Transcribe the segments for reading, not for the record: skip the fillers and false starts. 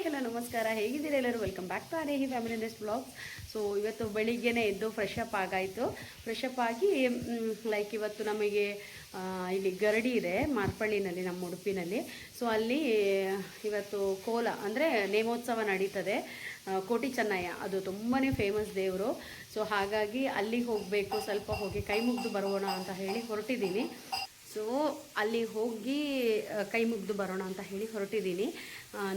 Hi hello ನಮಸ್ಕಾರ, ಹೇಗಿದ್ದೀರಾ ಎಲ್ಲರೂ? ವೆಲ್ಕಮ್ ಬ್ಯಾಕ್ ಟು ಆರೇಹಿ ಫ್ಯಾಮಿಲಿ ಇಂಡಸ್ಟ್ ಬ್ಲಾಗ್ಸ್. ಸೊ ಇವತ್ತು ಬೆಳಿಗ್ಗೆನೇ ಎದ್ದು ಫ್ರೆಶ್ ಅಪ್ ಆಗಾಯಿತು. ಫ್ರೆಶ್ ಅಪ್ ಆಗಿ ಲೈಕ್ ಇವತ್ತು ನಮಗೆ ಇಲ್ಲಿ ಗರಡಿ ಇದೆ ಮಾರ್ಪಳ್ಳಿನಲ್ಲಿ, ನಮ್ಮ ಉಡುಪಿನಲ್ಲಿ. ಸೊ ಅಲ್ಲಿ ಇವತ್ತು ಕೋಲ ಅಂದರೆ ನೇಮೋತ್ಸವ ನಡೀತದೆ. ಕೋಟಿ ಚೆನ್ನಯ್ಯ ಅದು ತುಂಬಾ ಫೇಮಸ್ ದೇವರು. ಸೊ ಹಾಗಾಗಿ ಅಲ್ಲಿಗೆ ಹೋಗಬೇಕು, ಸ್ವಲ್ಪ ಹೋಗಿ ಕೈ ಮುಗಿದು ಬರೋಣ ಅಂತ ಹೇಳಿ ಹೊರಟಿದ್ದೀನಿ. ಸೊ ಅಲ್ಲಿ ಹೋಗಿ ಕೈ ಮುಗಿದು ಬರೋಣ ಅಂತ ಹೇಳಿ ಹೊರಟಿದ್ದೀನಿ.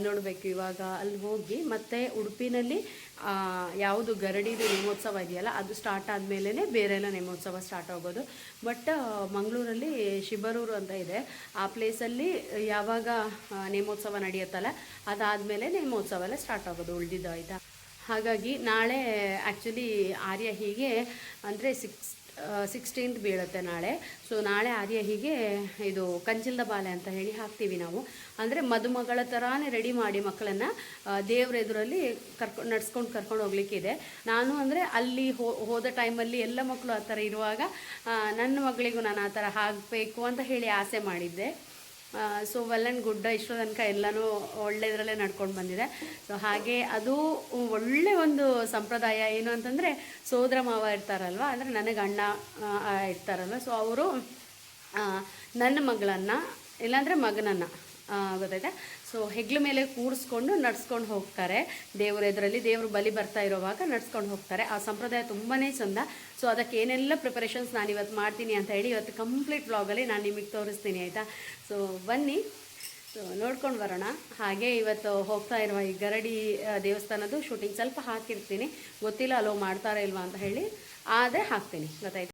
ನೋಡಬೇಕು ಇವಾಗ ಅಲ್ಲಿ ಹೋಗಿ. ಮತ್ತು ಉಡುಪಿನಲ್ಲಿ ಯಾವುದು ಗರಡಿದು ನೇಮೋತ್ಸವ ಇದೆಯಲ್ಲ ಅದು ಸ್ಟಾರ್ಟ್ ಆದಮೇಲೆ ಬೇರೆ ಎಲ್ಲ ನೇಮೋತ್ಸವ ಸ್ಟಾರ್ಟ್ ಆಗೋದು. ಬಟ್ ಮಂಗಳೂರಲ್ಲಿ ಶಿಬರೂರು ಅಂತ ಇದೆ, ಆ ಪ್ಲೇಸಲ್ಲಿ ಯಾವಾಗ ನೇಮೋತ್ಸವ ನಡೆಯುತ್ತಲ್ಲ ಅದಾದಮೇಲೆ ನೇಮೋತ್ಸವ ಎಲ್ಲ ಸ್ಟಾರ್ಟ್ ಆಗೋದು ಉಳಿದಿದ್ದು, ಆಯಿತಾ. ಹಾಗಾಗಿ ನಾಳೆ ಆ್ಯಕ್ಚುಲಿ ಆರ್ಯ ಹೀಗೆ ಅಂದರೆ 16th ಬೀಳುತ್ತೆ ನಾಳೆ. ಸೊ ನಾಳೆ ಆರ್ಯ ಹೀಗೆ ಇದು ಕಂಚಿಲ್ದ ಬಾಲೆ ಅಂತ ಹೇಳಿ ಹಾಕ್ತೀವಿ ನಾವು. ಅಂದರೆ ಮದುಮಗಳ ಥರಾನೇ ರೆಡಿ ಮಾಡಿ ಮಕ್ಕಳನ್ನು ದೇವ್ರ ಎದುರಲ್ಲಿ ನಡ್ಸ್ಕೊಂಡು ಕರ್ಕೊಂಡು ಹೋಗ್ಲಿಕ್ಕಿದೆ. ನಾನು ಅಂದರೆ ಅಲ್ಲಿ ಹೋದ ಟೈಮಲ್ಲಿ ಎಲ್ಲ ಮಕ್ಕಳು ಆ ಥರ ಇರುವಾಗ ನನ್ನ ಮಗಳಿಗೂ ನಾನು ಆ ಥರ ಆಗಬೇಕು ಅಂತ ಹೇಳಿ ಆಸೆ ಮಾಡಿದ್ದೆ. ಸೊ ವೆಲ್ ಆ್ಯಂಡ್ ಗುಡ್, ಇಷ್ಟೋ ತನಕ ಎಲ್ಲನೂ ಒಳ್ಳೆಯದರಲ್ಲೇ ನಡ್ಕೊಂಡು ಬಂದಿದೆ. ಸೊ ಹಾಗೆ ಅದು ಒಳ್ಳೆ ಒಂದು ಸಂಪ್ರದಾಯ. ಏನು ಅಂತಂದರೆ ಸೋದರ ಮಾವ ಇರ್ತಾರಲ್ವ, ಅಂದರೆ ನನಗೆ ಅಣ್ಣ ಇರ್ತಾರಲ್ವ, ಸೊ ಅವರು ನನ್ನ ಮಗಳನ್ನು ಇಲ್ಲಾಂದರೆ ಮಗನನ್ನು ಗೊತ್ತಾಯ್ತಾ, ಸೊ ಹೆಗ್ಲ ಮೇಲೆ ಕೂರಿಸ್ಕೊಂಡು ನಡ್ಸ್ಕೊಂಡು ಹೋಗ್ತಾರೆ ದೇವ್ರ ಎದುರಲ್ಲಿ. ದೇವರು ಬಲಿ ಬರ್ತಾ ಇರೋವಾಗ ನಡ್ಸ್ಕೊಂಡು ಹೋಗ್ತಾರೆ. ಆ ಸಂಪ್ರದಾಯ ತುಂಬಾ ಚೆಂದ. ಸೊ ಅದಕ್ಕೆ ಏನೆಲ್ಲ ಪ್ರಿಪರೇಷನ್ಸ್ ನಾನು ಇವತ್ತು ಮಾಡ್ತೀನಿ ಅಂತ ಹೇಳಿ ಇವತ್ತು ಕಂಪ್ಲೀಟ್ ವ್ಲಾಗಲ್ಲಿ ನಾನು ನಿಮಗೆ ತೋರಿಸ್ತೀನಿ, ಆಯಿತಾ. ಸೊ ಬನ್ನಿ, ಸೊ ನೋಡ್ಕೊಂಡು ಬರೋಣ. ಹಾಗೆ ಇವತ್ತು ಹೋಗ್ತಾ ಇರುವ ಈ ಗರಡಿ ದೇವಸ್ಥಾನದ್ದು ಶೂಟಿಂಗ್ ಸ್ವಲ್ಪ ಹಾಕಿರ್ತೀನಿ, ಗೊತ್ತಿಲ್ಲ ಅಲೋ ಮಾಡ್ತಾರಾ ಇಲ್ವಾ ಅಂತ ಹೇಳಿ, ಆದರೆ ಹಾಕ್ತೀನಿ, ಗೊತ್ತಾಯ್ತು.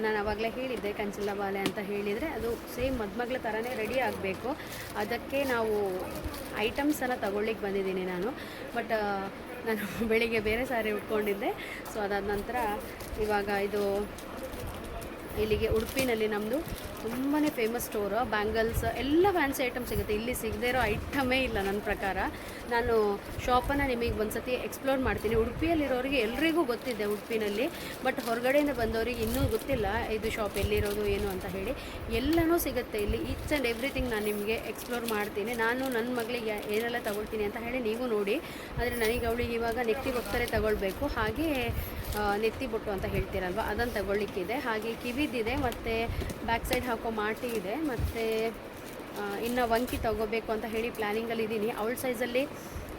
ನಾನು ಆವಾಗಲೇ ಹೇಳಿದ್ದೆ ಕಂಚಿಲ ಬಾಲೆ ಅಂತ ಹೇಳಿದರೆ ಅದು ಸೇಮ್ ಮದುಮಗಳ ಥರನೇ ರೆಡಿ ಆಗಬೇಕು. ಅದಕ್ಕೆ ನಾವು ಐಟಮ್ಸ್ ಎಲ್ಲ ತಗೊಳ್ಳಿಕ್ಕೆ ಬಂದಿದ್ದೀನಿ ನಾನು. ಬಟ್ ನಾನು ಬೆಳಿಗ್ಗೆ ಬೇರೆ ಸಾರಿ ಉಟ್ಕೊಂಡಿದ್ದೆ. ಸೊ ಅದಾದ ನಂತರ ಇವಾಗ ಇದು ಇಲ್ಲಿಗೆ ಉಡುಪಿನಲ್ಲಿ ನಮ್ಮದು ತುಂಬಾ ಫೇಮಸ್ ಸ್ಟೋರು. ಬ್ಯಾಂಗಲ್ಸ್ ಎಲ್ಲ ಫ್ಯಾನ್ಸಿ ಐಟಮ್ ಸಿಗುತ್ತೆ. ಇಲ್ಲಿ ಸಿಗದೇ ಇರೋ ಐಟಮೇ ಇಲ್ಲ ನನ್ನ ಪ್ರಕಾರ. ನಾನು ಶಾಪನ್ನು ನಿಮಗೆ ಒಂದು ಸತಿ ಎಕ್ಸ್ಪ್ಲೋರ್ ಮಾಡ್ತೀನಿ. ಉಡುಪಿಯಲ್ಲಿರೋರಿಗೆ ಎಲ್ರಿಗೂ ಗೊತ್ತಿದೆ ಉಡುಪಿನಲ್ಲಿ, ಬಟ್ ಹೊರಗಡೆಯಿಂದ ಬಂದವರಿಗೆ ಇನ್ನೂ ಗೊತ್ತಿಲ್ಲ ಇದು ಶಾಪ್ ಎಲ್ಲಿರೋದು ಏನು ಅಂತ ಹೇಳಿ. ಎಲ್ಲನೂ ಸಿಗುತ್ತೆ ಇಲ್ಲಿ, ಈಚ್ ಆ್ಯಂಡ್ ಎವ್ರಿಥಿಂಗ್ ನಾನು ನಿಮಗೆ ಎಕ್ಸ್ಪ್ಲೋರ್ ಮಾಡ್ತೀನಿ. ನಾನು ನನ್ನ ಮಗಳಿಗೆ ಏನೆಲ್ಲ ತಗೊಳ್ತೀನಿ ಅಂತ ಹೇಳಿ ನೀವು ನೋಡಿ. ಆದರೆ ನನಗೆ ಅವಳಿಗೆ ಇವಾಗ ನೆತ್ತಿ ಬೊತ್ತರೆ ತಗೊಳ್ಬೇಕು, ಹಾಗೆ ನೆತ್ತಿ ಬೊಟ್ಟು ಅಂತ ಹೇಳ್ತೀರಲ್ವ ಅದನ್ನು ತಗೊಳ್ಳಿಕ್ಕಿದೆ. ಹಾಗೆ ಕಿವಿದಿದೆ, ಮತ್ತು ಬ್ಯಾಕ್ ಸೈಡ್ ಹಾಕೋ ಮಾಟಿ ಇದೆ, ಮತ್ತು ಇನ್ನು ವಂಕಿ ತಗೋಬೇಕು ಅಂತ ಹೇಳಿ ಪ್ಲ್ಯಾನಿಂಗಲ್ಲಿ ಇದ್ದೀನಿ. ಅವಳ ಸೈಜಲ್ಲಿ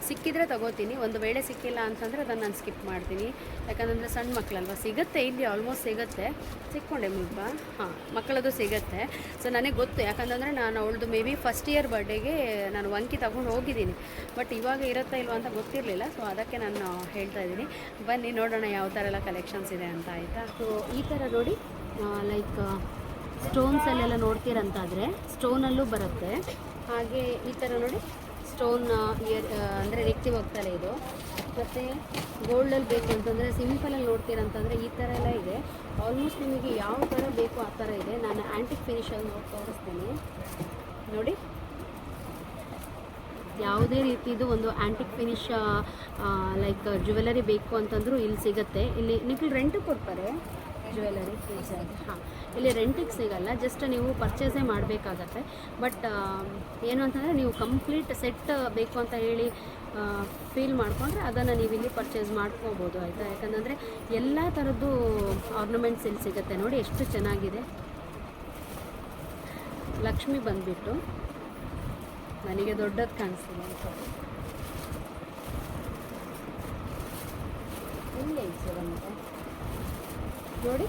ಸಿಕ್ಕಿದರೆ ತಗೋತೀನಿ, ಒಂದು ವೇಳೆ ಸಿಕ್ಕಿಲ್ಲ ಅಂತಂದರೆ ಅದನ್ನು ನಾನು ಸ್ಕಿಪ್ ಮಾಡ್ತೀನಿ. ಯಾಕಂದರೆ ಸಣ್ಣ ಮಕ್ಕಳಲ್ವ, ಸಿಗುತ್ತೆ ಇಲ್ಲಿ ಆಲ್ಮೋಸ್ಟ್ ಸಿಗುತ್ತೆ. ಸಿಕ್ಕೊಂಡೆ ಮುಲ್ಪ, ಹಾಂ ಮಕ್ಕಳದು ಸಿಗುತ್ತೆ. ಸೊ ನನಗೆ ಗೊತ್ತು, ಯಾಕಂತಂದರೆ ನಾನು ಅವಳದು ಮೇ ಬಿ ಫಸ್ಟ್ ಇಯರ್ ಬರ್ಡೇಗೆ ನಾನು ವಂಕಿ ತಗೊಂಡು ಹೋಗಿದ್ದೀನಿ. ಬಟ್ ಇವಾಗ ಇರುತ್ತಾ ಇಲ್ವ ಅಂತ ಗೊತ್ತಿರಲಿಲ್ಲ. ಸೊ ಅದಕ್ಕೆ ನಾನು ಹೇಳ್ತಾ ಇದ್ದೀನಿ. ಬನ್ನಿ ನೋಡೋಣ ಯಾವ ಥರ ಎಲ್ಲ ಕಲೆಕ್ಷನ್ಸ್ ಇದೆ ಅಂತ, ಆಯಿತಾ. ಸೊ ಈ ಥರ ನೋಡಿ, ಲೈಕ್ ಸ್ಟೋನ್ಸಲ್ಲೆಲ್ಲ ನೋಡ್ತೀರಂತಾದರೆ ಸ್ಟೋನಲ್ಲೂ ಬರುತ್ತೆ. ಹಾಗೆ ಈ ಥರ ನೋಡಿ ಸ್ಟೋನ್ ಅಂದರೆ ನೆಕ್ತಿ ಹೋಗ್ತಾರೆ ಇದು. ಮತ್ತು ಗೋಲ್ಡಲ್ಲಿ ಬೇಕು ಅಂತಂದರೆ ಸಿಂಪಲಲ್ಲಿ ನೋಡ್ತೀರಂತಂದರೆ ಈ ಥರ ಎಲ್ಲ ಇದೆ. ಆಲ್ಮೋಸ್ಟ್ ನಿಮಗೆ ಯಾವ ಥರ ಬೇಕು ಆ ಥರ ಇದೆ. ನಾನು ಆ್ಯಂಟಿಕ್ ಫಿನಿಷಲ್ಲಿ ತೋರಿಸ್ತೀನಿ ನೋಡಿ. ಯಾವುದೇ ರೀತಿದು ಒಂದು ಆ್ಯಂಟಿಕ್ ಫಿನಿಷ್ ಲೈಕ್ ಜ್ಯುವೆಲರಿ ಬೇಕು ಅಂತಂದರೂ ಇಲ್ಲಿ ಸಿಗುತ್ತೆ. ಇಲ್ಲಿ ನೀವು ರೆಂಟಿಗೆ ಕೊಡ್ತಾರೆ ಜ್ಯುವೆಲರಿ ಫೀಸಾಗಿ. ಹಾಂ, ಇಲ್ಲಿ ರೆಂಟಿಗೆ ಸಿಗಲ್ಲ, ಜಸ್ಟ್ ನೀವು ಪರ್ಚೇಸೇ ಮಾಡಬೇಕಾಗತ್ತೆ. ಬಟ್ ಏನು ಅಂತಂದರೆ ನೀವು ಕಂಪ್ಲೀಟ್ ಸೆಟ್ ಬೇಕು ಅಂತ ಹೇಳಿ ಫೀಲ್ ಮಾಡಿಕೊಂಡ್ರೆ ಅದನ್ನು ನೀವು ಇಲ್ಲಿ ಪರ್ಚೇಸ್ ಮಾಡ್ಕೋಬೋದು, ಆಯಿತಾ. ಯಾಕಂದರೆ ಎಲ್ಲ ಥರದ್ದು ಆರ್ನಮೆಂಟ್ಸ್ ಇಲ್ಲಿ ಸಿಗುತ್ತೆ ನೋಡಿ, ಎಷ್ಟು ಚೆನ್ನಾಗಿದೆ. ಲಕ್ಷ್ಮಿ ಬಂದುಬಿಟ್ಟು ನನಗೆ ದೊಡ್ಡದು ಕಾಣಿಸ್ತಿದೆ ಅಂತ ಇಲ್ಲೇ ಇದೆ ಬಂತು ನೋಡಿ.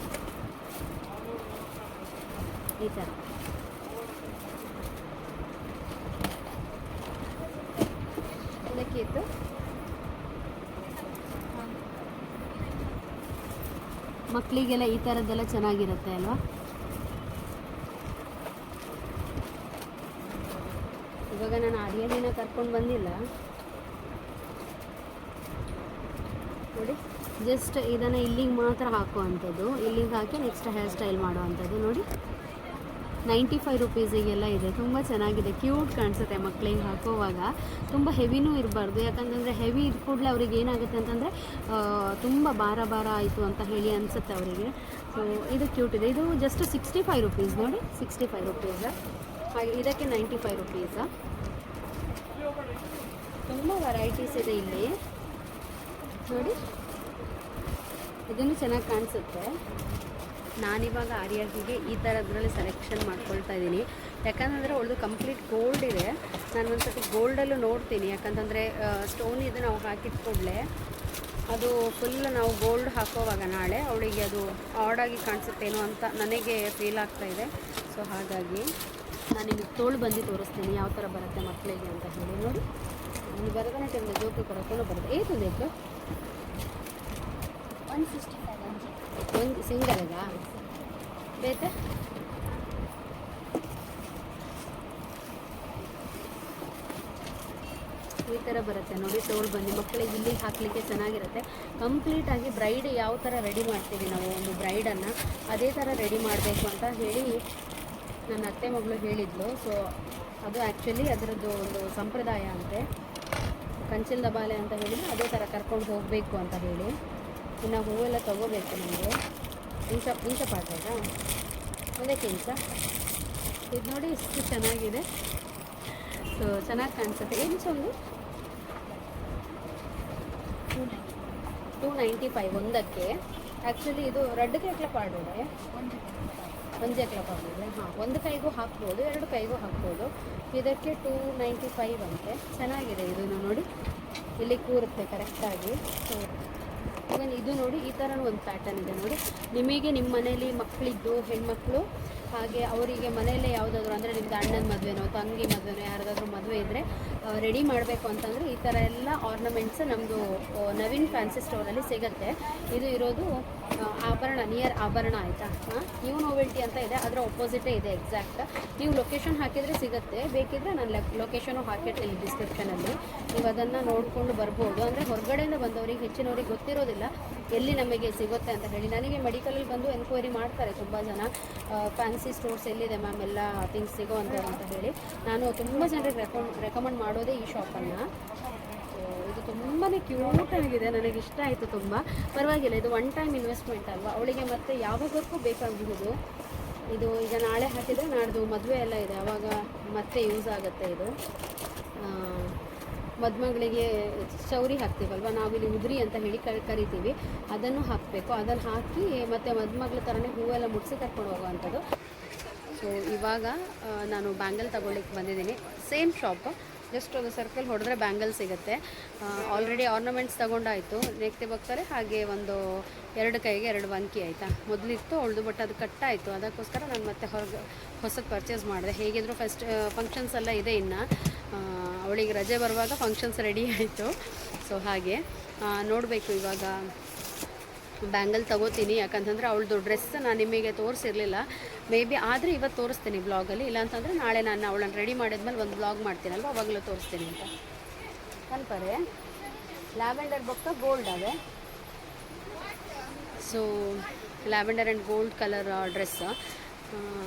ಈ ಥರ ಮಕ್ಕಳಿಗೆಲ್ಲ ಈ ಥರದ್ದೆಲ್ಲ ಚೆನ್ನಾಗಿರುತ್ತೆ ಅಲ್ವಾ. ಇವಾಗ ನಾನು ಆರ್ಯದಿನ ಕರ್ಕೊಂಡು ಬಂದಿಲ್ಲ ನೋಡಿ, ಜಸ್ಟ್ ಇದನ್ನು ಇಲ್ಲಿಗೆ ಮಾತ್ರ ಹಾಕುವಂಥದ್ದು, ಇಲ್ಲಿಗೆ ಹಾಕಿ ನೆಕ್ಸ್ಟ್ ಹೇರ್ ಸ್ಟೈಲ್ ಮಾಡುವಂಥದ್ದು ನೋಡಿ. 95 ರುಪೀಸಿಗೆಲ್ಲ ಇದೆ. ತುಂಬ ಚೆನ್ನಾಗಿದೆ, ಕ್ಯೂಟ್ ಕಾಣಿಸುತ್ತೆ ಮಕ್ಕಳಿಗೆ ಹಾಕೋವಾಗ. ತುಂಬ ಹೆವಿನೂ ಇರಬಾರ್ದು, ಯಾಕಂತಂದರೆ ಹೆವಿ ಇದ್ದ ಕೂಡಲೇ ಅವ್ರಿಗೆ ಏನಾಗುತ್ತೆ ಅಂತಂದರೆ ತುಂಬ ಭಾರ ಆಯಿತು ಅಂತ ಹೇಳಿ ಅನಿಸುತ್ತೆ ಅವರಿಗೆ. ಸೊ ಇದು ಕ್ಯೂಟ್ ಇದೆ. ಇದು ಜಸ್ಟ್ 65 ರುಪೀಸ್ ನೋಡಿ, 65 ರುಪೀಸ್. ಹಾಗೆ ಇದಕ್ಕೆ 95 ರುಪೀಸ. ತುಂಬ ವೆರೈಟೀಸ್ ಇದೆ ಇಲ್ಲಿ ನೋಡಿ. ಇದನ್ನು ಚೆನ್ನಾಗಿ ಕಾಣಿಸುತ್ತೆ. ನಾನಿವಾಗ ಆರ್ಯಾಗಿಗೆ ಈ ಥರದ್ರಲ್ಲಿ ಸೆಲೆಕ್ಷನ್ ಮಾಡ್ಕೊಳ್ತಾ ಇದ್ದೀನಿ, ಯಾಕಂತಂದರೆ ಅವಳದು ಕಂಪ್ಲೀಟ್ ಗೋಲ್ಡ್ ಇದೆ. ನಾನು ಒಂದು ಸರ್ತಿ ಗೋಲ್ಡಲ್ಲೂ ನೋಡ್ತೀನಿ, ಯಾಕಂತಂದರೆ ಸ್ಟೋನ್ ಇದು ನಾವು ಹಾಕಿದ ಕೂಡಲೇ ಅದು ಫುಲ್ ನಾವು ಗೋಲ್ಡ್ ಹಾಕೋವಾಗ ನಾಳೆ ಅವಳಿಗೆ ಅದು ಆಡಾಗಿ ಕಾಣಿಸುತ್ತೇನೋ ಅಂತ ನನಗೆ ಫೀಲ್ ಆಗ್ತಾಯಿದೆ. ಸೊ ಹಾಗಾಗಿ ನಾನು ನಿಮಗೆ ತೋಳು ಬಂದು ತೋರಿಸ್ತೀನಿ ಯಾವ ಥರ ಬರುತ್ತೆ ಮಕ್ಕಳಿಗೆ ಅಂತ ಹೇಳಿ ನೋಡಿ. ನೀವು ಭರತನಾಟ್ಯದ ಜೋಕು ಕೊಡೋಕ್ಕೂ ಬರುತ್ತೆ. ಏತು ಬೇಕು 165 ಒಂದು ಸಿಂಗಲ್ಗ ಬೇಕಾ? ಈ ಥರ ಬರುತ್ತೆ ನೋಡಿ ತೋಳು ಬನ್ನಿ. ಮಕ್ಕಳಿಗೆ ಇಲ್ಲಿಗೆ ಹಾಕಲಿಕ್ಕೆ ಚೆನ್ನಾಗಿರುತ್ತೆ. ಕಂಪ್ಲೀಟಾಗಿ ಬ್ರೈಡ್ ಯಾವ ಥರ ರೆಡಿ ಮಾಡ್ತೀವಿ ನಾವು ಒಂದು ಬ್ರೈಡನ್ನು, ಅದೇ ಥರ ರೆಡಿ ಮಾಡಬೇಕು ಅಂತ ಹೇಳಿ ನನ್ನ ಅತ್ತೆ ಮಗಳು ಹೇಳಿದ್ಲು. ಸೊ ಅದು ಆ್ಯಕ್ಚುಲಿ ಅದರದ್ದು ಒಂದು ಸಂಪ್ರದಾಯ ಅಂತೆ, ಕಂಚಿಲ್ ದಬಾಲೆ ಅಂತ ಹೇಳಿದರೆ ಅದೇ ಥರ ಕರ್ಕೊಂಡು ಹೋಗಬೇಕು ಅಂತ ಹೇಳಿ. ಇನ್ನು ಹೂವೆಲ್ಲ ತೊಗೋಬೇಕು ನಮಗೆ. ಇಂಚ ಪಾಟ್ರಾ ಅದಕ್ಕೆ ಇಂಚ ಇದು ನೋಡಿ ಇಷ್ಟು ಚೆನ್ನಾಗಿದೆ. ಸೊ ಚೆನ್ನಾಗಿ ಕಾಣಿಸುತ್ತೆ. ಇಂಚ ಒಂದು 295 ಒಂದಕ್ಕೆ. ಆ್ಯಕ್ಚುಲಿ ಇದು ರೆಡ್ಗೆ ಎಕ್ಲ ಪಾಡಿದೆ, ಒಂದು ಎಕ್ಲ ಪಾಡಿದೆ. ಹಾಂ, ಒಂದು ಕೈಗೂ ಹಾಕ್ಬೋದು, ಎರಡು ಕೈಗೂ ಹಾಕ್ಬೋದು. ಇದಕ್ಕೆ 295 ಅಂತೆ. ಚೆನ್ನಾಗಿದೆ ಇದು ನೋಡಿ, ಇಲ್ಲಿ ಕೂರುತ್ತೆ ಕರೆಕ್ಟಾಗಿ. ಸೊ ಇವನ್ ಇದು ನೋಡಿ ಈ ಥರನೂ ಒಂದು ಪ್ಯಾಟರ್ನ್ ಇದೆ ನೋಡಿ. ನಿಮಗೆ ನಿಮ್ಮ ಮನೇಲಿ ಮಕ್ಕಳಿದ್ದು ಹೆಣ್ಮಕ್ಳು, ಹಾಗೆ ಅವರಿಗೆ ಮನೆಯಲ್ಲೇ ಯಾವುದಾದ್ರು ಅಂದರೆ ನಿಮ್ಮದು ಅಣ್ಣನ ಮದುವೆನೋ ತಂಗಿ ಮದುವೆನೋ ಯಾರ್ದಾದ್ರೂ ಮದುವೆ ಇದ್ದರೆ ರೆಡಿ ಮಾಡಬೇಕು ಅಂತಂದರೆ ಈ ಥರ ಎಲ್ಲ ಆರ್ನಮೆಂಟ್ಸ್ ನಮ್ಮದು ನವೀನ್ ಫ್ಯಾನ್ಸಿ ಸ್ಟೋರಲ್ಲಿ ಸಿಗುತ್ತೆ. ಇದು ಇರೋದು ಆಭರಣ, ನಿಯರ್ ಆಭರಣ ಆಯಿತಾ. ನ್ಯೂ ನೋವೆಲ್ಟಿ ಅಂತ ಇದೆ, ಅದರ ಒಪೋಸಿಟೇ ಇದೆ ಎಕ್ಸಾಕ್ಟ್. ನೀವು ಲೊಕೇಶನ್ ಹಾಕಿದರೆ ಸಿಗುತ್ತೆ, ಬೇಕಿದ್ದರೆ ನಾನು ಲೊಕೇಶನು ಹಾಕಿರ್ತೀನಿ ಡಿಸ್ಕ್ರಿಪ್ಷನಲ್ಲಿ. ನೀವು ಅದನ್ನು ನೋಡಿಕೊಂಡು ಬರ್ಬೋದು. ಅಂದರೆ ಹೊರಗಡೆಯಿಂದ ಬಂದವರಿಗೆ ಹೆಚ್ಚಿನವ್ರಿಗೆ ಗೊತ್ತಿರೋದಿಲ್ಲ ಎಲ್ಲಿ ನಮಗೆ ಸಿಗುತ್ತೆ ಅಂತ ಹೇಳಿ. ನನಗೆ ಮೆಡಿಕಲಲ್ಲಿ ಬಂದು ಎನ್ಕ್ವೈರಿ ಮಾಡ್ತಾರೆ ತುಂಬ ಜನ, ಫ್ಯಾನ್ಸಿ ಸ್ಟೋರ್ಸ್ ಎಲ್ಲಿದೆ ಮ್ಯಾಮ್ ಎಲ್ಲ ಥಿಂಗ್ಸ್ ಸಿಗೋವಂಥದ್ದು ಅಂತ ಹೇಳಿ. ನಾನು ತುಂಬ ಜನರಿಗೆ ರೆಕಮೆಂಡ್ ಮಾಡೋದೇ ಈ ಶಾಪನ್ನು. ಇದು ತುಂಬಾ ಕ್ಯೂಟ್ ಆಗಿದೆ, ನನಗೆ ಇಷ್ಟ ಆಯಿತು ತುಂಬ. ಪರವಾಗಿಲ್ಲ, ಇದು ಒನ್ ಟೈಮ್ ಇನ್ವೆಸ್ಟ್ಮೆಂಟ್ ಅಲ್ವಾ, ಅವಳಿಗೆ ಮತ್ತೆ ಯಾವಾಗಕ್ಕೂ ಬೇಕಾಗಬಹುದು. ಇದು ಈಗ ನಾಳೆ ಹಾಕಿದರೆ ನಾಡ್ದು ಮದುವೆ ಎಲ್ಲ ಇದೆ, ಆವಾಗ ಮತ್ತೆ ಯೂಸ್ ಆಗುತ್ತೆ. ಇದು ಮದುಮಗಳಿಗೆ ಚೌರಿ ಹಾಕ್ತೀವಲ್ವ ನಾವಿಲ್ಲಿ, ಉದ್ರಿ ಅಂತ ಹೇಳಿ ಕರಿತೀವಿ, ಅದನ್ನು ಹಾಕಬೇಕು. ಅದನ್ನು ಹಾಕಿ ಮತ್ತು ಮದುಮಗಳ ಥರನೇ ಹೂವೆಲ್ಲ ಮುಡಿಸಿ ಕರ್ಕೊಂಡು ಹೋಗುವಂಥದ್ದು. ಸೊ ಇವಾಗ ನಾನು ಬ್ಯಾಂಗಲ್ ತೊಗೊಳ್ಳಿಕ್ಕೆ ಬಂದಿದ್ದೀನಿ. ಸೇಮ್ ಶಾಪ್, ಜಸ್ಟ್ ಒಂದು ಸರ್ಕಲ್ ಹೊಡೆದ್ರೆ ಬ್ಯಾಂಗಲ್ ಸಿಗುತ್ತೆ. ಆಲ್ರೆಡಿ ಆರ್ನಮೆಂಟ್ಸ್ ತೊಗೊಂಡಾಯಿತು, ನೆಕ್ತಿ ಹೋಗ್ತಾರೆ. ಹಾಗೆ ಒಂದು 2 ಕೈಗೆ 2 ವಂಕಿ ಆಯಿತಾ. ಮೊದಲಿತ್ತು ಅವಳದು, ಬಟ್ ಅದು ಕಟ್ಟಾಯಿತು. ಅದಕ್ಕೋಸ್ಕರ ನಾನು ಮತ್ತೆ ಹೊಸದು ಪರ್ಚೇಸ್ ಮಾಡಿದೆ. ಹೇಗಿದ್ರು ಫಂಕ್ಷನ್ಸ್ ಎಲ್ಲ ಇದೆ ಇನ್ನು. ಅವಳಿಗೆ ರಜೆ ಬರುವಾಗ ಫಂಕ್ಷನ್ಸ್ ರೆಡಿ ಆಯಿತು. ಸೊ ಹಾಗೆ ನೋಡಬೇಕು ಇವಾಗ ಬ್ಯಾಂಗಲ್ ತೊಗೋತೀನಿ. ಯಾಕಂತಂದರೆ ಅವಳದು ಡ್ರೆಸ್ ನಾನು ನಿಮಗೆ ತೋರಿಸಿರಲಿಲ್ಲ, ಮೇ ಬಿ ಆದರೆ ಇವತ್ತು ತೋರಿಸ್ತೀನಿ ಬ್ಲಾಗಲ್ಲಿ. ಇಲ್ಲಾಂತಂದರೆ ನಾಳೆ ನಾನು ಅವಳನ್ನು ರೆಡಿ ಮಾಡಿದ್ಮೇಲೆ ಒಂದು ಬ್ಲಾಗ್ ಮಾಡ್ತೀನಲ್ವ, ಅವಾಗಲೂ ತೋರಿಸ್ತೀನಿ ಅಂತ ಅನ್ಪರೆ. ಲ್ಯಾವೆಂಡರ್ ಬೊಕ್ಕ ಗೋಲ್ಡ್ ಅವೆ. So lavender and gold colour dress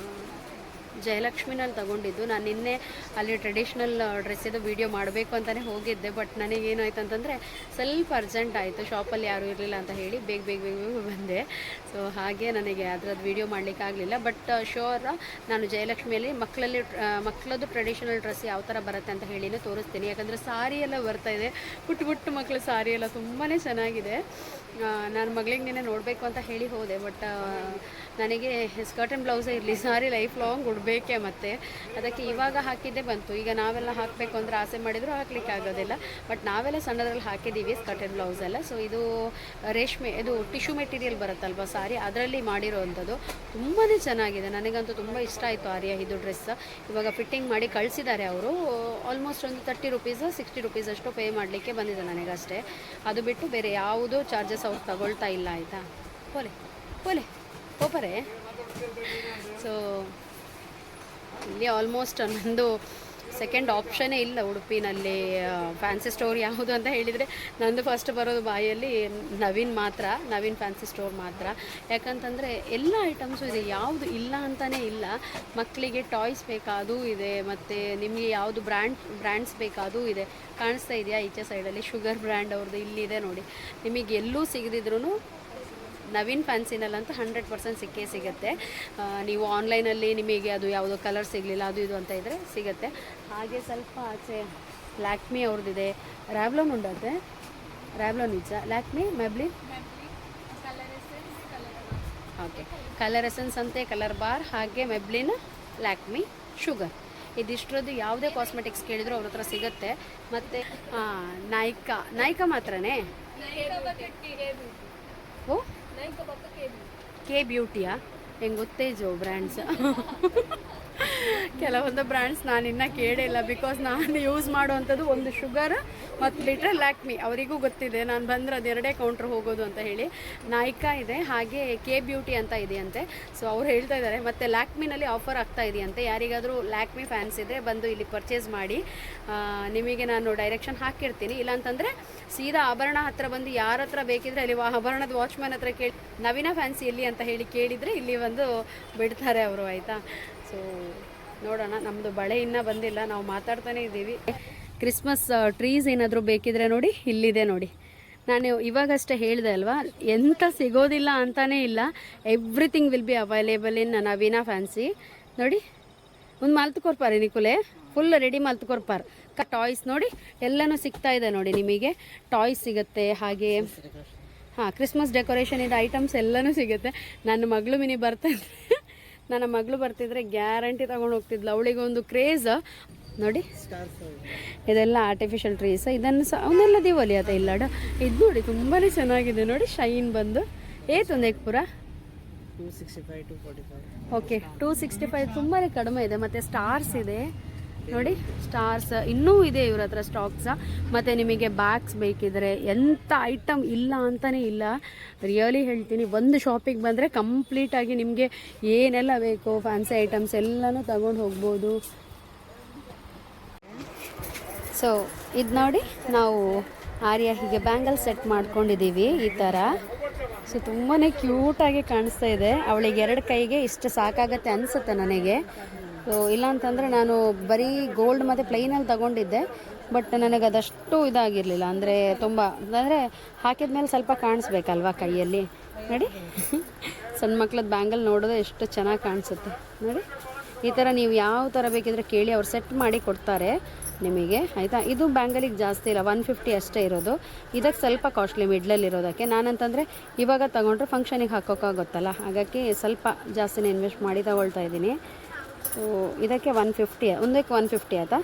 ಜಯಲಕ್ಷ್ಮಿನಲ್ಲಿ ತೊಗೊಂಡಿದ್ದು. ನಾನು ನಿನ್ನೆ ಅಲ್ಲಿ ಟ್ರೆಡಿಷ್ನಲ್ ಡ್ರೆಸ್ಸಿದು ವೀಡಿಯೋ ಮಾಡಬೇಕು ಅಂತಲೇ ಹೋಗಿದ್ದೆ, ಬಟ್ ನನಗೇನಾಯ್ತು ಅಂತಂದರೆ ಸ್ವಲ್ಪ ಅರ್ಜೆಂಟ್ ಆಯಿತು, ಶಾಪಲ್ಲಿ ಯಾರೂ ಇರಲಿಲ್ಲ ಅಂತ ಹೇಳಿ ಬೇಗ ಬಂದೆ. ಸೊ ಹಾಗೆ ನನಗೆ ಅದರದ್ದು ವೀಡಿಯೋ ಮಾಡಲಿಕ್ಕಾಗಲಿಲ್ಲ. ಬಟ್ ಶ್ಯೂರ್ ನಾನು ಜಯಲಕ್ಷ್ಮಿಯಲ್ಲಿ ಮಕ್ಕಳದ್ದು ಟ್ರೆಡಿಷನಲ್ ಡ್ರೆಸ್ ಯಾವ ಥರ ಬರುತ್ತೆ ಅಂತ ಹೇಳಿನೇ ತೋರಿಸ್ತೀನಿ. ಯಾಕಂದರೆ ಸಾರಿ ಎಲ್ಲ ಬರ್ತಾಯಿದೆ, ಪುಟ್ಟ ಮಕ್ಕಳು ಸಾರಿ ಎಲ್ಲ ತುಂಬಾ ಚೆನ್ನಾಗಿದೆ. ನಾನು ಮಗಳಿಗೆ ನಿನ್ನೆ ನೋಡಬೇಕು ಅಂತ ಹೇಳಿ ಹೋದೆ, ಬಟ್ ನನಗೆ ಸ್ಕರ್ಟ್ ಆ್ಯಂಡ್ ಬ್ಲೌಸೇ ಇರಲಿ, ಸಾರಿ ಲೈಫ್ ಲಾಂಗ್ ಉಡಬೇಕೆ. ಮತ್ತು ಅದಕ್ಕೆ ಇವಾಗ ಹಾಕಿದ್ದೇ ಬಂತು. ಈಗ ನಾವೆಲ್ಲ ಹಾಕಬೇಕು ಅಂದರೆ ಆಸೆ ಮಾಡಿದರೂ ಹಾಕಲಿಕ್ಕೆ ಆಗೋದಿಲ್ಲ, ಬಟ್ ನಾವೆಲ್ಲ ಸಣ್ಣದ್ರಲ್ಲಿ ಹಾಕಿದ್ದೀವಿ ಸ್ಕರ್ಟ್ ಆ್ಯಂಡ್ ಬ್ಲೌಸ್ ಎಲ್ಲ. ಸೊ ಇದು ರೇಷ್ಮೆ, ಇದು ಟಿಶ್ಯೂ ಮೆಟೀರಿಯಲ್ ಬರುತ್ತಲ್ವ ಸಾರಿ, ಅದರಲ್ಲಿ ಮಾಡಿರೋವಂಥದ್ದು. ತುಂಬಾ ಚೆನ್ನಾಗಿದೆ, ನನಗಂತೂ ತುಂಬ ಇಷ್ಟ ಆಯಿತು ಆರ್ಯ ಇದು ಡ್ರೆಸ್. ಇವಾಗ ಫಿಟ್ಟಿಂಗ್ ಮಾಡಿ ಕಳಿಸಿದ್ದಾರೆ ಅವರು. ಆಲ್ಮೋಸ್ಟ್ ಒಂದು 30 ರುಪೀಸ್ 60 ರುಪೀಸ್ ಅಷ್ಟು ಪೇ ಮಾಡಲಿಕ್ಕೆ ಬಂದಿದೆ ನನಗಷ್ಟೇ. ಅದು ಬಿಟ್ಟು ಬೇರೆ ಯಾವುದೂ ಚಾರ್ಜಸ್ ಅವ್ರು ತಗೊಳ್ತಾ ಇಲ್ಲ ಆಯಿತಾ. ಹೋಲೆ ಓಲೆ ಓಪರೇ. ಸೊ ಇಲ್ಲಿ ಆಲ್ಮೋಸ್ಟ್ ನಂದು ಸೆಕೆಂಡ್ ಆಪ್ಷನ್ನೇ ಇಲ್ಲ ಉಡುಪಿನಲ್ಲಿ ಫ್ಯಾನ್ಸಿ ಸ್ಟೋರ್ ಯಾವುದು ಅಂತ ಹೇಳಿದರೆ ನಂದು ಫಸ್ಟ್ ಬರೋದು ಬಾಯಲ್ಲಿ ನವೀನ್ ಫ್ಯಾನ್ಸಿ ಸ್ಟೋರ್ ಮಾತ್ರ. ಯಾಕಂತಂದರೆ ಎಲ್ಲ ಐಟಮ್ಸು ಇದೆ, ಯಾವುದು ಇಲ್ಲ ಅಂತಲೇ ಇಲ್ಲ. ಮಕ್ಕಳಿಗೆ ಟಾಯ್ಸ್ ಬೇಕಾದೂ ಇದೆ, ಮತ್ತು ನಿಮಗೆ ಯಾವುದು ಬ್ರ್ಯಾಂಡ್ಸ್ ಬೇಕಾದೂ ಇದೆ. ಕಾಣಿಸ್ತಾ ಇದೆಯಾ ಈಚೆ ಸೈಡಲ್ಲಿ ಶುಗರ್ ಬ್ರ್ಯಾಂಡ್ ಅವ್ರದ್ದು ಇಲ್ಲಿದೆ ನೋಡಿ. ನಿಮಗೆ ಎಲ್ಲೂ ಸಿಗದಿದ್ರೂ ನವೀನ್ ಫ್ಯಾನ್ಸಿನಲ್ಲಂತೂ 100% ಸಿಕ್ಕೇ ಸಿಗುತ್ತೆ. ನೀವು ಆನ್ಲೈನಲ್ಲಿ ನಿಮಗೆ ಅದು ಯಾವುದೋ ಕಲರ್ ಸಿಗಲಿಲ್ಲ ಅದು ಇದು ಅಂತ ಇದ್ದರೆ ಸಿಗುತ್ತೆ. ಹಾಗೆ ಸ್ವಲ್ಪ ಆಚೆ ಲ್ಯಾಕ್ಮಿ ಅವ್ರದ್ದಿದೆ, ರ್ಯಾವ್ಲಾನ್ ಉಂಡತ್ತೆ, ರ್ಯಾವ್ಲಾನ್ ನಿಜ, ಲ್ಯಾಕ್ಮಿ ಮೆಬ್ಲಿನ್ ಓಕೆ, ಕಲರ್ ಎಸೆನ್ಸ್ ಅಂತೆ, ಕಲರ್ ಬಾರ್, ಹಾಗೆ ಮೆಬ್ಲಿನ್, ಲ್ಯಾಕ್ಮಿ, ಶುಗರ್. ಇದಿಷ್ಟರದ್ದು ಯಾವುದೇ ಕಾಸ್ಮೆಟಿಕ್ಸ್ ಕೇಳಿದ್ರು ಅವ್ರ ಹತ್ರ ಸಿಗುತ್ತೆ. ಮತ್ತು ನಾಯ್ಕಾ ಮಾತ್ರನೇ ಓ ಕೆ ಬ್ಯೂಟಿಯಾ ಹೆಂಗೆ ಗೊತ್ತೇಜು ಬ್ರ್ಯಾಂಡ್ಸ್. ಕೆಲವೊಂದು ಬ್ರ್ಯಾಂಡ್ಸ್ ನಾನು ಇನ್ನೂ ಕೇಳಿಲ್ಲ, ಬಿಕಾಸ್ ನಾನು ಯೂಸ್ ಮಾಡುವಂಥದ್ದು ಒಂದು ಶುಗರ್ ಮತ್ತು ಬಿಟ್ಟರೆ ಲ್ಯಾಕ್ಮಿ. ಅವರಿಗೂ ಗೊತ್ತಿದೆ ನಾನು ಬಂದರೆ ಅದೆರಡೇ ಕೌಂಟ್ರ್ ಹೋಗೋದು ಅಂತ ಹೇಳಿ. ನಾಯ್ಕಾ ಇದೆ, ಹಾಗೆ ಕೆ ಬ್ಯೂಟಿ ಅಂತ ಇದೆಯಂತೆ. ಸೊ ಅವ್ರು ಹೇಳ್ತಾ ಇದ್ದಾರೆ. ಮತ್ತು ಲ್ಯಾಕ್ಮಿನಲ್ಲಿ ಆಫರ್ ಆಗ್ತಾ ಇದೆಯಂತೆ. ಯಾರಿಗಾದರೂ ಲ್ಯಾಕ್ಮಿ ಫ್ಯಾನ್ಸ್ ಇದ್ದರೆ ಬಂದು ಇಲ್ಲಿ ಪರ್ಚೇಸ್ ಮಾಡಿ. ನಿಮಗೆ ನಾನು ಡೈರೆಕ್ಷನ್ ಹಾಕಿರ್ತೀನಿ. ಇಲ್ಲಾಂತಂದರೆ ಸೀದಾ ಆಭರಣ ಹತ್ರ ಬಂದು ಯಾರ ಹತ್ರ ಬೇಕಿದ್ರೆ ಅಲ್ಲಿ ಆಭರಣದ ವಾಚ್ಮ್ಯಾನ್ ಹತ್ರ ಕೇಳಿ ನವೀನ ಫ್ಯಾನ್ಸಿ ಎಲ್ಲಿ ಅಂತ ಹೇಳಿ ಕೇಳಿದರೆ ಇಲ್ಲಿ ಬಂದು ಬಿಡ್ತಾರೆ ಅವರು, ಆಯಿತಾ. ಸೊ ನೋಡೋಣ, ನಮ್ಮದು ಬಳೆ ಇನ್ನೂ ಬಂದಿಲ್ಲ, ನಾವು ಮಾತಾಡ್ತಾನೆ ಇದ್ದೀವಿ. ಕ್ರಿಸ್ಮಸ್ ಟ್ರೀಸ್ ಏನಾದರೂ ಬೇಕಿದ್ರೆ ನೋಡಿ ಇಲ್ಲಿದೆ ನೋಡಿ. ನಾನು ಇವಾಗಷ್ಟೇ ಹೇಳಿದೆ ಅಲ್ವಾ, ಎಂಥ ಸಿಗೋದಿಲ್ಲ ಅಂತಲೇ ಇಲ್ಲ. Everything will be available in Naveena fancy. ನೋಡಿ ಒಂದು ಮಲ್ತ್ಕೊರ್ಪಾರಿ ನಿಕುಲೆ ಫುಲ್ ರೆಡಿ ಮಲ್ತ್ಕೊರ್ಪಾರ್. ಟಾಯ್ಸ್ ನೋಡಿ ಎಲ್ಲನೂ ಸಿಗ್ತಾ ಇದೆ ನೋಡಿ. ನಿಮಗೆ ಟಾಯ್ಸ್ ಸಿಗುತ್ತೆ, ಹಾಗೆ ಕ್ರಿಸ್ಮಸ್ ಡೆಕೋರೇಷನ್ ಇದು ಐಟಮ್ಸ್ ಎಲ್ಲನೂ ಸಿಗುತ್ತೆ. ನನ್ನ ಮಗಳು ಬರ್ತಿದ್ರೆ ಗ್ಯಾರಂಟಿ ತಗೊಂಡು ಹೋಗ್ತಿದ್ಲು. ಅವಳಿಗೊಂದು ಕ್ರೇಜ್ ನೋಡಿ. ಇದೆಲ್ಲ ಆರ್ಟಿಫಿಷಿಯಲ್ ಟ್ರೀಸ್, ಇದನ್ನು ಅವನ್ನೆಲ್ಲ ದಿವಾಲಿ ಅದ ಇಲ್ಲಾಡ. ಇದು ನೋಡಿ ತುಂಬಾ ಚೆನ್ನಾಗಿದೆ ನೋಡಿ. ಶೈನ್ ಬಂದು ಏತೊಂದು ಪೂರ 265 ಓಕೆ 265 ತುಂಬಾ ಕಡಿಮೆ ಇದೆ. ಮತ್ತು ಸ್ಟಾರ್ಸ್ ಇದೆ ನೋಡಿ, ಸ್ಟಾರ್ಸ್ ಇನ್ನೂ ಇದೆ ಇವ್ರ ಹತ್ರ ಸ್ಟಾಕ್ಸ್. ಮತ್ತು ನಿಮಗೆ ಬ್ಯಾಗ್ಸ್ ಬೇಕಿದ್ರೆ ಎಂಥ ಐಟಮ್ ಇಲ್ಲ ಅಂತಲೇ ಇಲ್ಲ. ರಿಯಲಿ ಹೇಳ್ತೀನಿ, ಒಂದು ಶಾಪಿಗೆ ಬಂದರೆ ಕಂಪ್ಲೀಟಾಗಿ ನಿಮಗೆ ಏನೆಲ್ಲ ಬೇಕು ಫ್ಯಾನ್ಸಿ ಐಟಮ್ಸ್ ಎಲ್ಲನೂ ತಗೊಂಡು ಹೋಗ್ಬೋದು. ಸೊ ಇದು ನೋಡಿ, ನಾವು ಆರ್ಯ ಹೀಗೆ ಬ್ಯಾಂಗಲ್ ಸೆಟ್ ಮಾಡ್ಕೊಂಡಿದ್ದೀವಿ ಈ ಥರ. ಸೊ ತುಂಬಾ ಕ್ಯೂಟಾಗಿ ಕಾಣಿಸ್ತಾ ಇದೆ. ಅವಳಿಗೆ 2 ಕೈಗೆ ಇಷ್ಟು ಸಾಕಾಗತ್ತೆ ಅನಿಸುತ್ತೆ ನನಗೆ. ಸೊ ಇಲ್ಲಾಂತಂದರೆ ನಾನು ಬರೀ ಗೋಲ್ಡ್ ಮತ್ತು ಪ್ಲೈನಲ್ಲಿ ತಗೊಂಡಿದ್ದೆ, ಬಟ್ ನನಗೆ ಅದಷ್ಟು ಇದಾಗಿರಲಿಲ್ಲ. ಅಂದರೆ ತುಂಬ ಅಂದರೆ ಹಾಕಿದ ಮೇಲೆ ಸ್ವಲ್ಪ ಕಾಣಿಸ್ಬೇಕಲ್ವಾ ಕೈಯಲ್ಲಿ. ನೋಡಿ ಸಣ್ಣ ಮಕ್ಳದ್ದು ಬ್ಯಾಂಗಲ್ ನೋಡೋದು ಎಷ್ಟು ಚೆನ್ನಾಗಿ ಕಾಣಿಸುತ್ತೆ ನೋಡಿ. ಈ ಥರ ನೀವು ಯಾವ ಥರ ಬೇಕಿದ್ರೆ ಕೇಳಿ, ಅವ್ರು ಸೆಟ್ ಮಾಡಿ ಕೊಡ್ತಾರೆ ನಿಮಗೆ, ಆಯಿತಾ. ಇದು ಬ್ಯಾಂಗಲಿಗೆ ಜಾಸ್ತಿ ಇಲ್ಲ, 150 ಅಷ್ಟೇ ಇರೋದು. ಇದಕ್ಕೆ ಸ್ವಲ್ಪ ಕಾಸ್ಟ್ಲಿ ಮಿಡ್ಲಲ್ಲಿ ಇರೋದಕ್ಕೆ. ನಾನಂತಂದರೆ ಇವಾಗ ತೊಗೊಂಡ್ರೆ ಫಂಕ್ಷನಿಗೆ ಹಾಕೋಕ್ಕಾಗುತ್ತಲ್ಲ, ಹಾಗಾಗಿ ಸ್ವಲ್ಪ ಜಾಸ್ತಿನೇ ಇನ್ವೆಸ್ಟ್ ಮಾಡಿ ತಗೊಳ್ತಾ ಇದ್ದೀನಿ. ಸೊ ಇದಕ್ಕೆ 150, ಒಂದಕ್ಕೆ 150 ಆಯಿತಾ.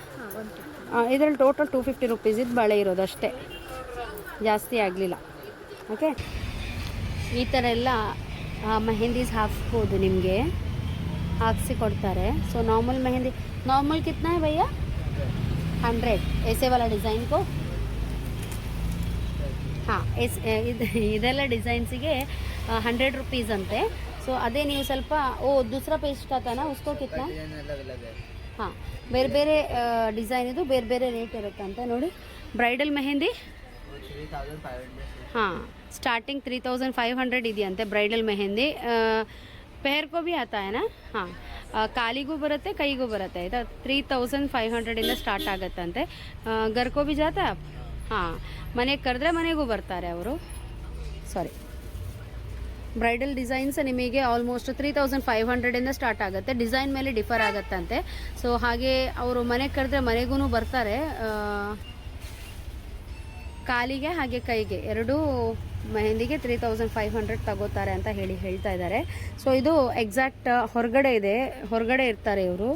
ಇದರಲ್ಲಿ ಟೋಟಲ್ 250 ರುಪೀಸ್ ಇದು ಬಳೆ ಇರೋದು ಅಷ್ಟೇ, ಜಾಸ್ತಿ ಆಗಲಿಲ್ಲ. ಓಕೆ, ಈ ಥರ ಎಲ್ಲ ಮೆಹಂದೀಸ್ ಹಾಕ್ಸ್ಬೋದು, ನಿಮಗೆ ಹಾಕ್ಸಿ ಕೊಡ್ತಾರೆ. ಸೊ ನಾರ್ಮಲ್ ಮೆಹಂದಿ ನಾರ್ಮಲ್ ಕಿತ್ನಾ है भैया 100 ऐसे वाला डिज़ाइन को. ಹಾಂ ಇದೆಲ್ಲ ಡಿಸೈನ್ಸಿಗೆ 100 ರುಪೀಸ್ ಅಂತೆ. ಸೊ ಅದೇ ನೀವು ಸ್ವಲ್ಪ ದೂಸರಾ ಪೇಸ್ಟ್ ಕಾತಾನ ಉಸ್ಕೋ ಕಿತ್ನಾ. ಹಾಂ, ಬೇರೆ ಬೇರೆ ಡಿಸೈನ್ ಇದು ಬೇರೆ ಬೇರೆ ರೇಟ್ ಇರುತ್ತೆ ಅಂತ ನೋಡಿ. ಬ್ರೈಡಲ್ ಮೆಹಂದಿ ಹಾಂ ಸ್ಟಾರ್ಟಿಂಗ್ 3500 ಇದೆಯಂತೆ ಬ್ರೈಡಲ್ ಮೆಹಂದಿ. ಪೆಹರ್ಕೋ ಭಿ ಆತಾ ನಾ. ಹಾಂ, ಕಾಲಿಗೂ ಬರುತ್ತೆ ಕೈಗೂ ಬರುತ್ತೆ. ಆಯಿತಾ, 3500 ಸ್ಟಾರ್ಟ್ ಆಗುತ್ತಂತೆ. ಗರ್ಕೋ ಭಿ ಜಾತಾ. ಹಾಂ, ಮನೆಗೆ ಕರೆದ್ರೆ ಮನೆಗೂ ಬರ್ತಾರೆ ಅವರು. ಸಾರಿ, ಬ್ರೈಡಲ್ ಡಿಸೈನ್ಸ್ ನಿಮಗೆ ಆಲ್ಮೋಸ್ಟ್ 3500 ಸ್ಟಾರ್ಟ್ ಆಗುತ್ತೆ. ಡಿಸೈನ್ ಮೇಲೆ ಡಿಫರ್ ಆಗುತ್ತಂತೆ. ಸೊ ಹಾಗೆ ಅವರು ಮನೆಗೆ ಕರೆದ್ರೆ ಮನೆಗೂ ಬರ್ತಾರೆ, ಕಾಲಿಗೆ ಹಾಗೆ ಕೈಗೆ ಎರಡೂ ಮೆಹಂದಿಗೆ 3500 ತಗೋತಾರೆ ಅಂತ ಹೇಳ್ತಾ ಇದ್ದಾರೆ. ಸೊ ಇದು ಎಕ್ಸಾಕ್ಟ್ ಹೊರಗಡೆ ಇರ್ತಾರೆ ಇವರು.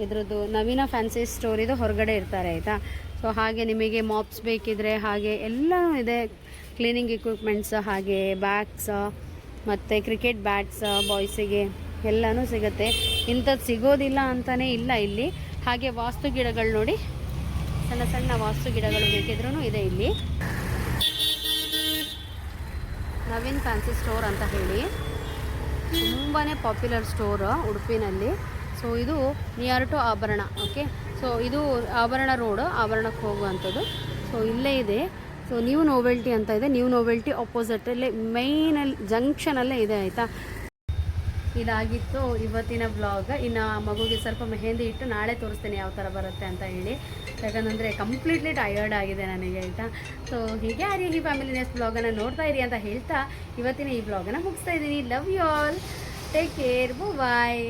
ಇದ್ರದ್ದು ನವೀನ ಫ್ಯಾನ್ಸಿ ಸ್ಟೋರ್ ಇದು ಹೊರಗಡೆ ಇರ್ತಾರೆ, ಆಯಿತಾ. ಸೊ ಹಾಗೆ ನಿಮಗೆ ಮಾಪ್ಸ್ ಬೇಕಿದ್ರೆ ಹಾಗೆ ಎಲ್ಲನೂ ಇದೆ, ಕ್ಲೀನಿಂಗ್ ಇಕ್ವಿಪ್ಮೆಂಟ್ಸ್, ಹಾಗೆ ಬ್ಯಾಗ್ಸ್ ಮತ್ತು ಕ್ರಿಕೆಟ್ ಬ್ಯಾಟ್ಸ್ ಬಾಯ್ಸಿಗೆ ಎಲ್ಲನೂ ಸಿಗುತ್ತೆ. ಇಂಥದ್ದು ಸಿಗೋದಿಲ್ಲ ಅಂತಲೇ ಇಲ್ಲ ಇಲ್ಲಿ. ಹಾಗೆ ವಾಸ್ತು ಗಿಡಗಳು ನೋಡಿ, ಸಣ್ಣ ಸಣ್ಣ ವಾಸ್ತು ಗಿಡಗಳು ಬೇಕಿದ್ರೂ ಇದೆ ಇಲ್ಲಿ. ನವೀನ್ ಫ್ಯಾನ್ಸಿ ಸ್ಟೋರ್ ಅಂತ ಹೇಳಿ ತುಂಬಾ ಪಾಪ್ಯುಲರ್ ಸ್ಟೋರ್ ಉಡುಪಿನಲ್ಲಿ. ಸೊ ಇದು ನಿಯರ್ ಟು ಆಭರಣ. ಓಕೆ, ಸೊ ಇದು ಆಭರಣ ರೋಡ್, ಆಭರಣಕ್ಕೆ ಹೋಗುವಂಥದ್ದು. ಸೊ ಇಲ್ಲೇ ಇದೆ. ಸೊ ನ್ಯೂ ನೋವೆಲ್ಟಿ ಅಂತ ಇದೆ. ನ್ಯೂ ನೋವೆಲ್ಟಿ ಆಪೋಸಿಟಲ್ಲೇ ಮೈನಲ್ಲಿ ಜಂಕ್ಷನಲ್ಲೇ ಇದೆ ಆಯಿತಾ. ಇದಾಗಿತ್ತು ಇವತ್ತಿನ ಬ್ಲಾಗ್. ಇನ್ನು ಮಗುಗೆ ಸ್ವಲ್ಪ ಮೆಹಂದಿ ಇಟ್ಟು ನಾಳೆ ತೋರಿಸ್ತೇನೆ ಯಾವ ಥರ ಬರುತ್ತೆ ಅಂತ ಹೇಳಿ. ಯಾಕಂದರೆ ಕಂಪ್ಲೀಟ್ಲಿ ಟಯರ್ಡ್ ಆಗಿದೆ ನನಗೆ ಆಯಿತಾ. ಸೊ ಹೀಗೆ ಈ ಫ್ಯಾಮಿಲಿ ನೆಕ್ಸ್ಟ್ ಬ್ಲಾಗನ್ನು ನೋಡ್ತಾ ಇರಿ ಅಂತ ಹೇಳ್ತಾ ಇವತ್ತಿನ ಈ ಬ್ಲಾಗನ್ನು ಮುಗಿಸ್ತಾ ಇದ್ದೀನಿ. Love you all, take care, bye.